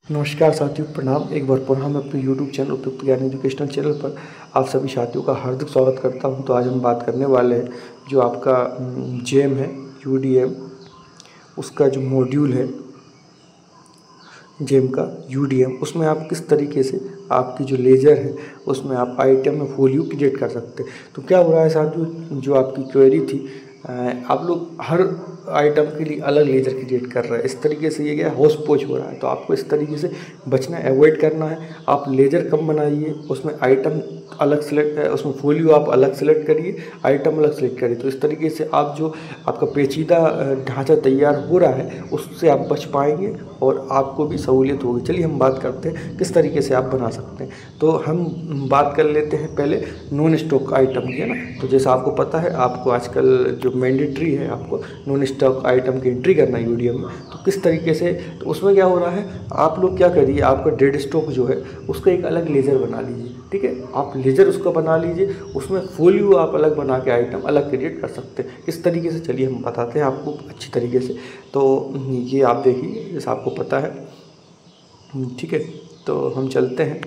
नमस्कार साथियों, प्रणाम। एक बार पुनः मैं अपने YouTube चैनल उपयुक्त ज्ञान एजुकेशनल चैनल पर आप सभी साथियों का हार्दिक स्वागत करता हूं। तो आज हम बात करने वाले हैं जो आपका जेम है, UDM, उसका जो मॉड्यूल है जेम का UDM, उसमें आप किस तरीके से आपकी जो लेज़र है उसमें आप आइटम में फोलियो क्रिएट कर सकते हैं। तो क्या हो रहा है साथियों, जो आपकी क्वेरी थी, आप लोग हर आइटम के लिए अलग लेज़र क्रिएट कर रहे हैं। इस तरीके से ये क्या होच पोच हो रहा है। तो आपको इस तरीके से बचना, अवॉइड करना है। आप लेज़र कम बनाइए, उसमें आइटम अलग सेलेक्ट, उसमें फोलियो आप अलग सेलेक्ट करिए, आइटम अलग सेलेक्ट करिए। तो इस तरीके से आप जो आपका पेचीदा ढांचा तैयार हो रहा है उससे आप बच पाएंगे और आपको भी सहूलियत होगी। चलिए हम बात करते हैं किस तरीके से आप बना सकते हैं। तो हम बात कर लेते हैं पहले नॉन स्टॉक आइटम की, है ना। तो जैसा आपको पता है, आपको आजकल जो मैंडेटरी है, आपको नॉन स्टॉक आइटम की एंट्री करना है UDM में। तो किस तरीके से, तो उसमें क्या हो रहा है, आप लोग क्या करिए, आपका डेड स्टॉक जो है उसका एक अलग लेज़र बना लीजिए। ठीक है, आप लेज़र उसका बना लीजिए, उसमें फोलियो आप अलग बना के आइटम अलग क्रिएट कर सकते हैं। इस तरीके से चलिए हम बताते हैं आपको अच्छी तरीके से। तो ये आप देखिए, जैसा आपको पता है, ठीक है। तो हम चलते हैं,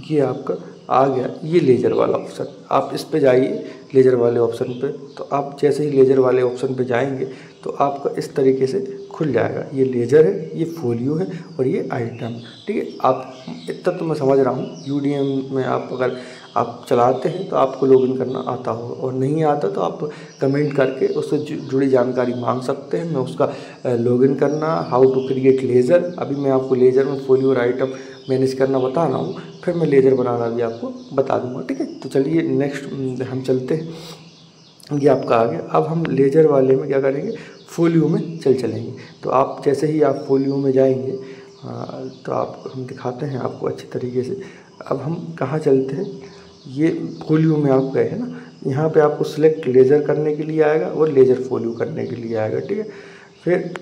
ये आपका आ गया ये लेज़र वाला ऑप्शन। आप इस पे जाइए लेज़र वाले ऑप्शन पे। तो आप जैसे ही लेज़र वाले ऑप्शन पे जाएंगे तो आपका इस तरीके से खुल जाएगा। ये लेज़र है, ये फोलियो है और ये आइटम। ठीक है, आप इतना तो मैं समझ रहा हूँ। UDM में आप अगर आप चलाते हैं तो आपको लॉगिन करना आता हो, और नहीं आता तो आप कमेंट करके उससे जुड़ी जानकारी मांग सकते हैं। मैं उसका लॉगिन करना, हाउ टू क्रिएट लेज़र, अभी मैं आपको लेज़र में फोलियो और आइटम मैनेज करना बता रहा हूँ, फिर मैं लेज़र बनाना भी आपको बता दूंगा। ठीक है, तो चलिए नेक्स्ट हम चलते हैं। ये आपका आ गया। अब हम लेज़र वाले में क्या करेंगे, फोलियो में चलेंगे। तो आप जैसे ही आप फोलियो में जाएंगे, तो आप हम दिखाते हैं आपको अच्छी तरीके से। अब हम कहाँ चलते हैं, ये फोलियो में आप गए हैं ना, यहाँ पे आपको सिलेक्ट लेज़र करने के लिए आएगा और लेज़र फोलियो करने के लिए आएगा। ठीक है, फिर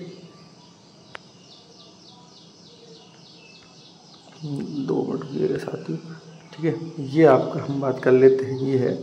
2 मिनट के साथ ही, ठीक है। ये आपका हम बात कर लेते हैं, ये है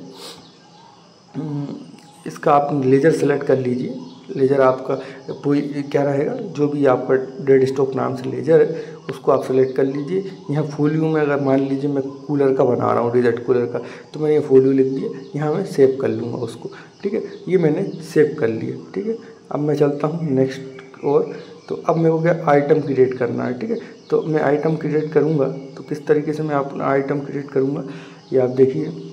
इसका आप लेज़र सेलेक्ट कर लीजिए। लेज़र आपका पूरी क्या रहेगा, जो भी आपका डेड स्टॉक नाम से लेज़र है उसको आप सेलेक्ट कर लीजिए। यहाँ फोलियो में अगर मान लीजिए मैं कूलर का बना रहा हूँ, रिजल्ट कूलर का, तो मैंने ये फोलियो लिख दिया, यहाँ मैं सेव कर लूँगा उसको। ठीक है, ये मैंने सेव कर लिया। ठीक है, अब मैं चलता हूँ नेक्स्ट। और तो अब मेरे को क्या आइटम क्रिएट करना है। ठीक है, तो मैं आइटम क्रिएट करूँगा। तो किस तरीके से मैं अपना आइटम क्रिएट करूँगा, ये आप देखिए।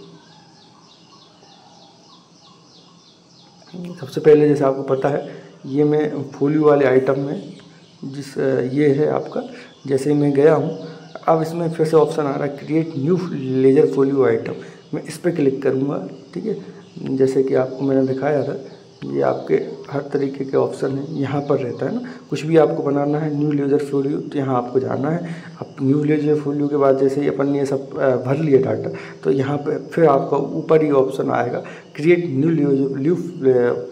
सबसे पहले जैसे आपको पता है, ये मैं फोलियो वाले आइटम में ये है आपका, जैसे ही मैं गया हूँ, अब इसमें फिर से ऑप्शन आ रहा है create new laser folio item. मैं इस पर क्लिक करूँगा। ठीक है, जैसे कि आपको मैंने दिखाया था, ये आपके हर तरीके के ऑप्शन है यहाँ पर रहता है ना। कुछ भी आपको बनाना है न्यू लेज़र फोलियो, तो यहाँ आपको जाना है। अब न्यू लेज़र फोलियो के बाद जैसे ही अपन ने ये सब भर लिया डाटा, तो यहाँ पे फिर आपका ऊपर ही ऑप्शन आएगा create new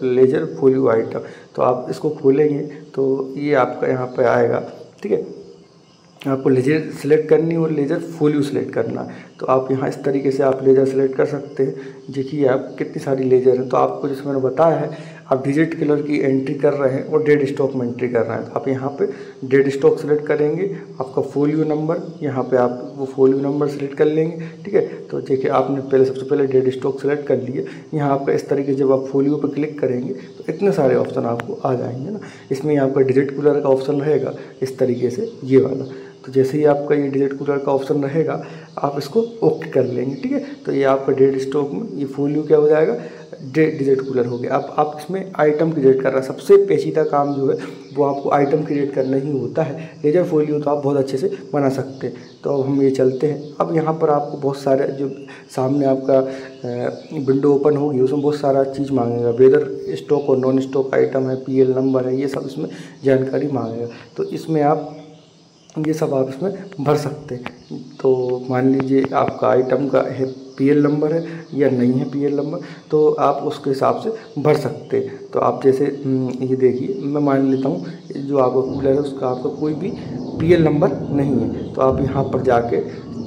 laser folio item. तो आप इसको खोलेंगे तो ये आपका यहाँ पे आएगा। ठीक है, आपको लेज़र सेलेक्ट करनी और लेज़र फोलियो सेलेक्ट करना है। तो आप यहाँ इस तरीके से आप लेज़र सेलेक्ट कर सकते हैं। देखिए आप कितनी सारी लेज़र हैं। तो आपको जैसे मैंने बताया है, आप डिजिट कलर की एंट्री कर रहे हैं और डेड स्टॉक में एंट्री कर रहे हैं। तो आप यहाँ पे डेड स्टॉक सेलेक्ट करेंगे, आपका फोलियो नंबर, यहाँ पे आप वो फोलियो नंबर सेलेक्ट कर लेंगे। ठीक है, तो देखिए आपने पहले सबसे पहले डेड स्टॉक सेलेक्ट कर लिए। यहाँ आपका इस तरीके से जब आप फोलियो पर क्लिक करेंगे तो इतने सारे ऑप्शन आपको आ जाएंगे ना। इसमें आपका डिजिट कलर का ऑप्शन रहेगा इस तरीके से, ये वाला। तो जैसे ही आपका ये डिजिट कूलर का ऑप्शन रहेगा, आप इसको ओके कर लेंगे। ठीक है, तो ये आपका डेड स्टॉक में ये फोलियो क्या हो जाएगा, डिजिट कूलर हो गया। आप इसमें आइटम क्रिएट कर रहा है। सबसे पेचीदा काम जो है वो आपको आइटम क्रिएट करना ही होता है। लेज़र फोलियो तो आप बहुत अच्छे से बना सकते हैं। तो अब हम ये चलते हैं। अब यहाँ पर आपको बहुत सारे जो सामने आपका विंडो ओपन होगी, उसमें बहुत सारा चीज़ मांगेगा। वेदर स्टॉक और नॉन स्टॉक आइटम है, PL नंबर है, ये सब इसमें जानकारी मांगेगा। तो इसमें आप ये सब आप इसमें भर सकते हैं। तो मान लीजिए आपका आइटम का है PL नंबर है या नहीं है PL नंबर, तो आप उसके हिसाब से भर सकते हैं। तो आप जैसे ये देखिए, मैं मान लेता हूँ जो आपका कूलर है उसका आपका कोई भी PL नंबर नहीं है। तो आप यहाँ पर जाके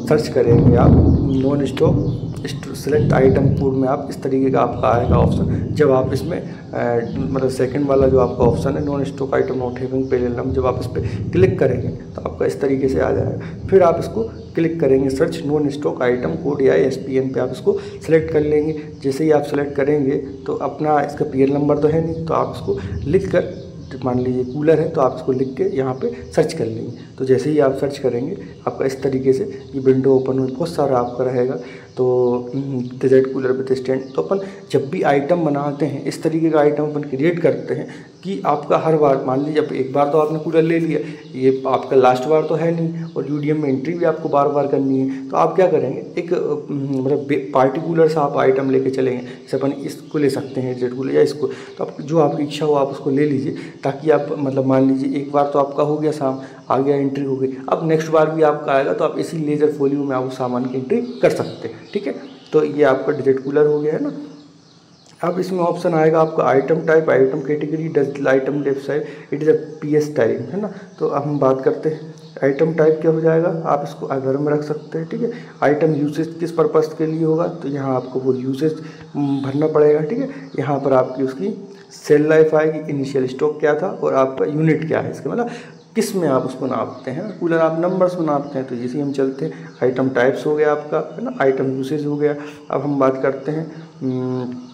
सर्च करेंगे आप non stock select item code में आप इस तरीके का आपका आएगा ऑप्शन। जब आप इसमें मतलब सेकंड वाला जो आपका ऑप्शन है non stock item not having serial number, जब आप इस पर क्लिक करेंगे तो आपका इस तरीके से आ जाएगा। फिर आप इसको क्लिक करेंगे search non stock item code या SPN पे आप इसको सेलेक्ट कर लेंगे। जैसे ही आप सेलेक्ट करेंगे तो अपना इसका पीएल नंबर तो है नहीं, तो आप इसको लिख कर, मान लीजिए कूलर है तो आप इसको लिख के यहाँ पे सर्च कर लेंगे। तो जैसे ही आप सर्च करेंगे आपका इस तरीके से ये विंडो ओपन हो, बहुत सारा आपका रहेगा। तो डेजर्ट कूलर विद स्टैंड। तो अपन जब भी आइटम बनाते हैं इस तरीके का आइटम अपन क्रिएट करते हैं कि आपका हर बार, मान लीजिए अब एक बार तो आपने कूलर ले लिया, ये आपका लास्ट बार तो है नहीं, और UDM में एंट्री भी आपको बार बार करनी है। तो आप क्या करेंगे, एक मतलब पार्टिकुलर सा आप आइटम लेके चलेंगे। जैसे अपन इसको ले सकते हैं डेजर्ट कूलर या इसको, तो आप जो आपकी इच्छा हो आप उसको ले लीजिए, ताकि आप मतलब मान लीजिए एक बार तो आपका हो गया शाम आ गया, एंट्री हो गई, अब नेक्स्ट बार भी आपका आएगा तो आप इसी लेजर फोलियो में आप उस सामान की एंट्री कर सकते हैं। ठीक है, तो ये आपका डेजर्ट कूलर हो गया है ना। अब इसमें ऑप्शन आएगा आपका item type, item category, does item left side, it is a PS type, है ना। तो अब हम बात करते हैं आइटम टाइप क्या हो जाएगा, आप इसको अदर में रख सकते हैं। ठीक है, आइटम यूसेज किस पर्पज़ के लिए होगा, तो यहाँ आपको वो यूसेज भरना पड़ेगा। ठीक है, यहाँ पर आपकी उसकी सेल लाइफ आएगी, इनिशियल स्टॉक क्या था और आपका यूनिट क्या है, इसका मतलब किस में आप उसको नापते हैं। कूलर आप नंबर्स में नापते हैं, तो जैसे हम चलते हैं आइटम टाइप्स हो गया आपका, है ना, आइटम यूसेज हो गया। अब हम बात करते हैं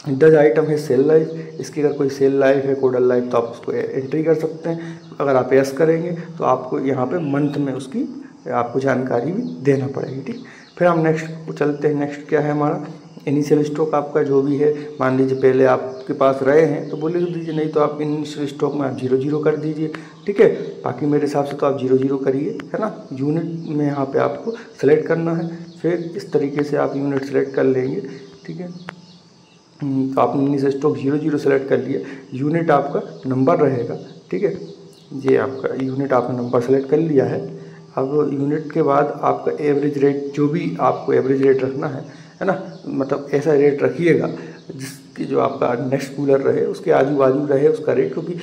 डज आइटम है सेल लाइफ, इसकी अगर कोई सेल लाइफ है, कोडल लाइफ, तो आप उसको एंट्री कर सकते हैं। अगर आप यस करेंगे तो आपको यहाँ पे मंथ में उसकी आपको जानकारी भी देना पड़ेगी। ठीक, फिर हम नेक्स्ट को चलते हैं। नेक्स्ट क्या है हमारा, इनिशियल स्टॉक आपका जो भी है, मान लीजिए पहले आपके पास रहे हैं तो बोले दीजिए, नहीं तो आप इनिशियल स्टॉक में आप 0 कर दीजिए। ठीक है, बाकी मेरे हिसाब से तो आप 0 करिए, है ना। यूनिट में यहाँ पे आपको सेलेक्ट करना है, फिर इस तरीके से आप यूनिट सेलेक्ट कर लेंगे। ठीक है, तो आपने इनिशियल स्टॉक 0 सेलेक्ट कर लिया, यूनिट आपका नंबर रहेगा। ठीक है, ये आपका यूनिट आपने नंबर सेलेक्ट कर लिया है। अब यूनिट के बाद आपका एवरेज रेट, जो भी आपको एवरेज रेट रखना है ना, मतलब ऐसा रेट रखिएगा जिसकी जो आपका नेक्स्ट कूलर रहे उसके आजू बाजू रहे उसका रेट, क्योंकि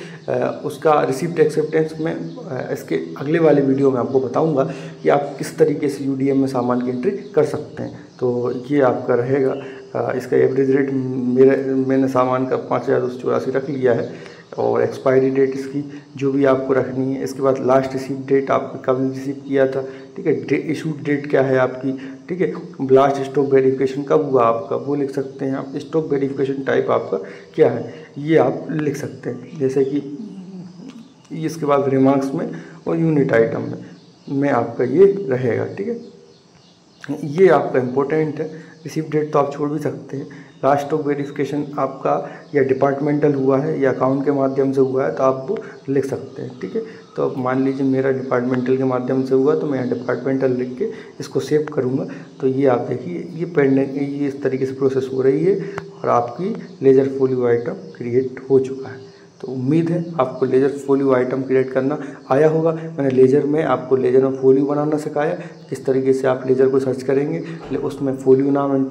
उसका रिसिप्ट एक्सेप्टेंस में इसके अगले वाले वीडियो में आपको बताऊंगा कि आप किस तरीके से UDM में सामान की एंट्री कर सकते हैं। तो ये आपका रहेगा इसका एवरेज रेट। मैंने सामान का 5284 रख लिया है, और एक्सपायरी डेट इसकी जो भी आपको रखनी है। इसके बाद लास्ट रिसीव डेट आपको कब रिसीव किया था। ठीक है, इशूड डेट क्या है आपकी। ठीक है, लास्ट स्टॉक वेरिफिकेशन कब हुआ आपका वो लिख सकते हैं आप। स्टॉक वेरिफिकेशन टाइप आपका क्या है ये आप लिख सकते हैं, जैसे कि इसके बाद रिमार्क्स में और यूनिट आइटम में आपका ये रहेगा। ठीक है, ये आपका इम्पोर्टेंट है। रिसीव डेट तो आप छोड़ भी सकते हैं। लास्ट ऑफ वेरिफिकेशन आपका या डिपार्टमेंटल हुआ है या अकाउंट के माध्यम से हुआ है तो आप वो लिख सकते हैं। ठीक है, तो अब मान लीजिए मेरा डिपार्टमेंटल के माध्यम से हुआ तो मैं यहाँ डिपार्टमेंटल लिख के इसको सेव करूँगा। तो ये आप देखिए ये पेंडिंग, ये इस तरीके से प्रोसेस हो रही है और आपकी लेजर फोलियो आइटम क्रिएट हो चुका है। तो उम्मीद है आपको लेजर फोलियो आइटम क्रिएट करना आया होगा। मैंने लेजर में आपको लेजर में फोलियो बनाना सिखाया, किस तरीके से आप लेजर को सर्च करेंगे, उसमें फोलियो नाम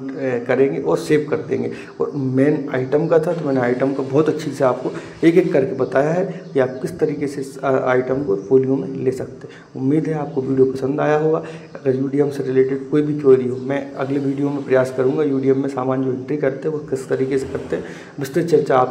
करेंगे और सेव कर देंगे। और मेन आइटम का था तो मैंने आइटम को बहुत अच्छी से आपको एक एक करके बताया है कि आप किस तरीके से आइटम को फोलियो में ले सकते हैं। उम्मीद है आपको वीडियो पसंद आया होगा। अगर UDM से रिलेटेड कोई भी क्वेरी हो, मैं अगले वीडियो में प्रयास करूँगा UDM में सामान जो एंट्री करते हैं वो किस तरीके से करते हैं विस्तृत चर्चा आप